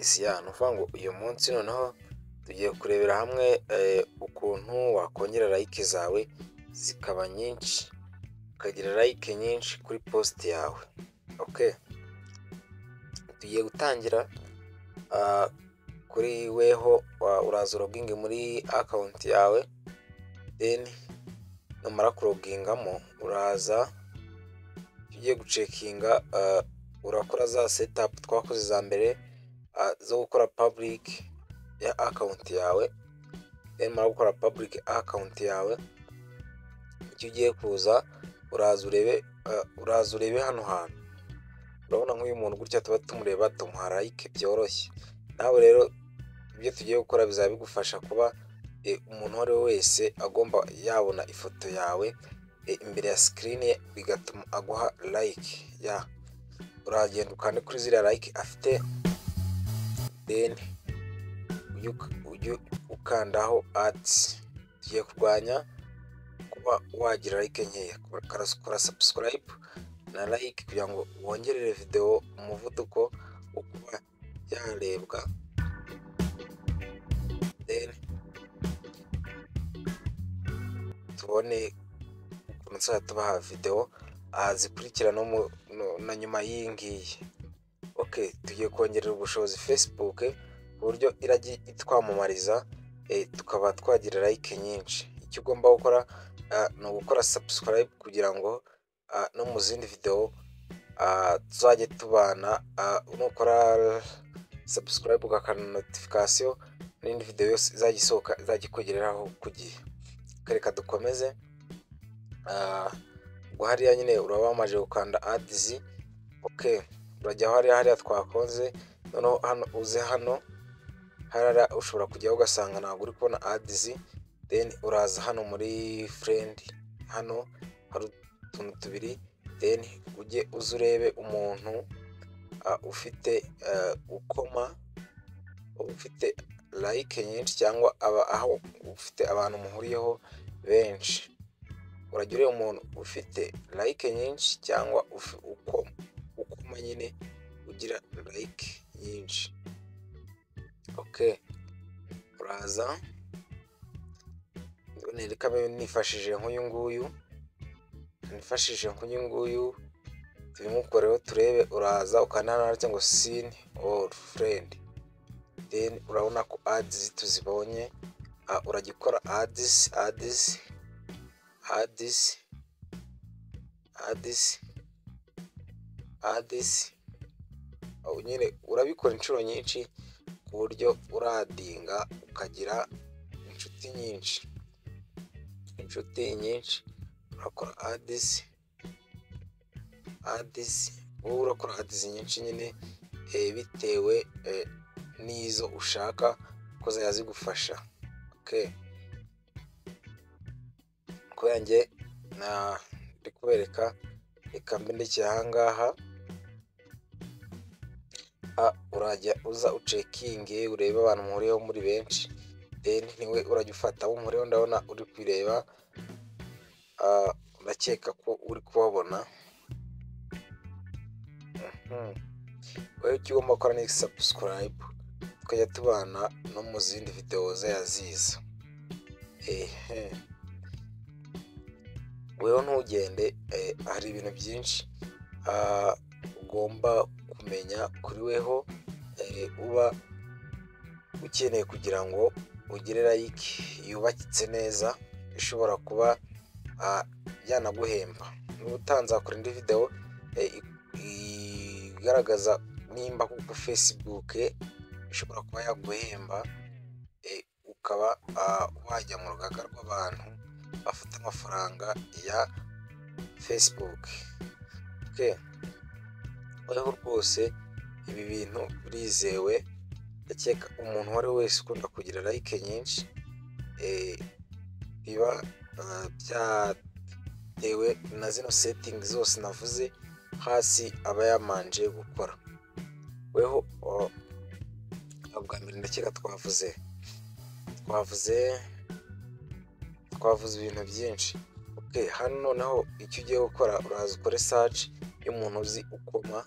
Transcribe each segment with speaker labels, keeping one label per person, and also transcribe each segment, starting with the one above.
Speaker 1: guys, nuvuga ngo uyu munsi noneho tugiye kurebera hamwe ukuntu wakongera like zawe zikaba nyinshi, ukagira like nyinshi kuri post yawe. Okay, tugiye gutangira kuri weho uraza login muri account yawe, then numara kulogingamo uraza tugiye gucekinga urakora za setup twakoze za mbere zo gukora public ya account yawe. Then mara gukora public account yawe, icyo ugiye kuza uraza urebe hano hantu. Urabona nk'uyu muntu gutya tuba tumureba tumuha like byoroshye. Nawe rero ibyo tugiye gukora bizaba bigufasha kuba umuntu wari wese agomba yabona ifoto yawe imbere ya screen ye, bigatuma aguha like. Uragenda ukande kuri ziriya like afite, then ujye ukandaho ads. Tugiye kurwanya kuba wagira like nkeya. Kora subscribe na like kugira ngo wongerere video umuvuduko wo kuba yarebwa, then tubone ukuntu nzajya tubaha video zikurikira na nyuma y'iyi ngiyi. Okay, tugiye kongerera ubushobozi Facebook ku buryo irajya itwamamariza tukaba twagira like nyinshi. Icyo ugomba gukora ni ugukora subscribe kugira ngo no mu zindi video tuzajye tubana. Nukora subscribe ugakana notification, n'indi video yose izajya isohoka izajya ikugereraho ku gihe. Reka dukomeze. Hariya nyine uraba wamaze gukanda ads. Okay, urajya hariya twakoze. Noneho hano uze hano harara ushobora kujyaho ugasanga ntabwo uri kubona ads, then uraza hano muri friend. Hano hari utuntu tubiri, then ujye urebe umuntu ufite ukoma, ufite like nyinshi cyangwa aho ufite abantu muhuriyeho benshi. Urajya ureba umuntu ufite like nyinshi cyangwa ukoma nyine ugira like nyinshi. Okay, uraza reka nifashishije nk'uyu nguyu tubimukoreho turebe. Uraza ukanda cyangwa seen or friend, then urabona ko ads tuzibonye. Urajya ukora ads nyine urabikora inshuro nyinshi ku buryo uradinga ukagira inshuti nyinshi. Urakora ads wowe urakora ads nyinshi nyine bitewe n'izo ushaka ko zigufasha. Okay, kubera njye ndi kubereka, reka mbe ndekeye ahangaha. Urajya uza ucekinge urebe abantu muhuriyeho muri benshi, then niwe urajya ufata abo muhuriyeho. Ndabona uri kwireba, urakeka ko uri kubabona. Wowe icyo ugomba gukora ni subscribe, tukajya tubana no mu zindi video ziza. Wewe ntugende, hari ibintu byinshi ugomba kumenya kuri weho uba ukeneye kugira ngo ugire like yubakitse neza, ishobora kuba yanaguhemba. N'ubutanza kuri indi video igaragaza nimba kuko Facebook ishobora kuba yaguhemba, ukaba wajya mu rugaga rw'abantu bafite amafaranga ya Facebook. Okay, weho rwose ibi bintu birizewe. Ndakeka umuntu wari wese ukunda kugira like nyinshi biba byatewe na zino settings zose navuze hasi aba yamanje gukora. Weho bwa mbere ndakeka twavuze ibintu byinshi. Okay, hano noneho icyo ugiye gukora uraza ukore search y'umuntu uzi ukoma,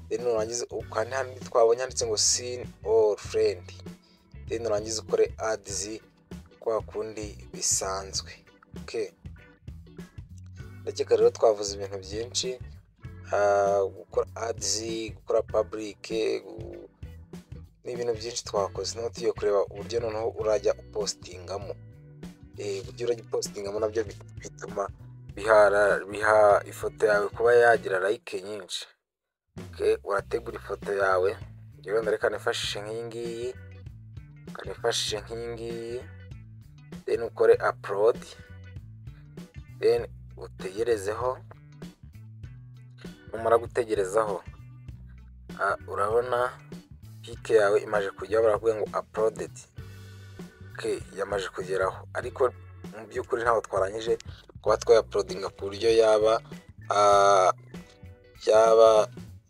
Speaker 1: then nurangiza ukande hano twabonye handitse ngo seen or friend, then nurangiza ukore ads kwa kundi bisanzwe. Okay, ndakeka rero twavuze ibintu byinshi, gukora ads, gukora public, ni ibintu byinshi twakoze. Noneho tugiye kureba uburyo noneho urajya upostingamo. Uburyo urajya upostingamo nabyo bituma biha ifoto yawe kuba yagira like nyinshi. Okay, urategura ifoto yawe, yewe ndareka nifashishe nk'iyi ngiyi, then ukore upload, then utegerezeho. Numara gutegerezaho, urabona pike yawe imaje kujyaho, baravuga ngo uploaded. Okay, yamaje kugeraho, ariko mu by'ukuri ntaho twarangije kuba twayaploadinga ku buryo yaba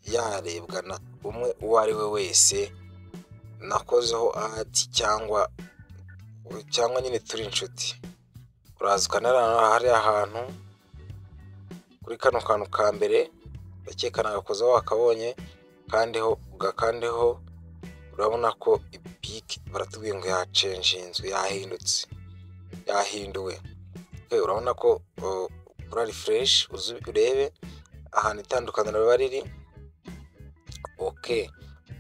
Speaker 1: yarebwa na umwe uwo ari we wese nakozeho ad cyangwa nyine turi inshuti. Uraza ukanarana hari ahantu kuri kano kantu ka mbere, ndakeka nagakozeho wakabonye, kandiho urabona ko ipiki baratubwiye ngo yacenjinzwe, yahinduwe. Okay, urabona ko ura refresh urebe ahantu itandukaniro riba riri. Okay,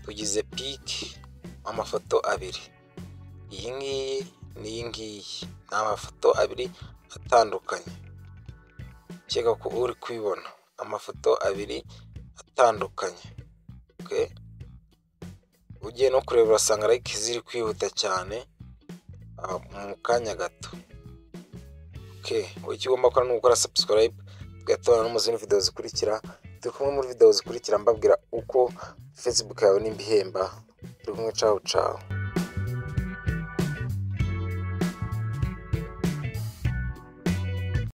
Speaker 1: tugize piki amafoto abiri, iyi ngiyi n'iyi ngiyi, ni amafoto abiri atandukanye. Cyeka ko uri kubibona amafoto abiri atandukanye. Okay, ugiye no kureba urasanga like ziri kwihuta cyane mu kanya gato. Okay, icyo ugomba gukora ni ugukora subscribe, tugatubona no mu zindi video zikurikira. Turi kumwe muri video zikurikira mbabwira uko Facebook yawe nimba ihemba. Turi kumwe, ciao ciao.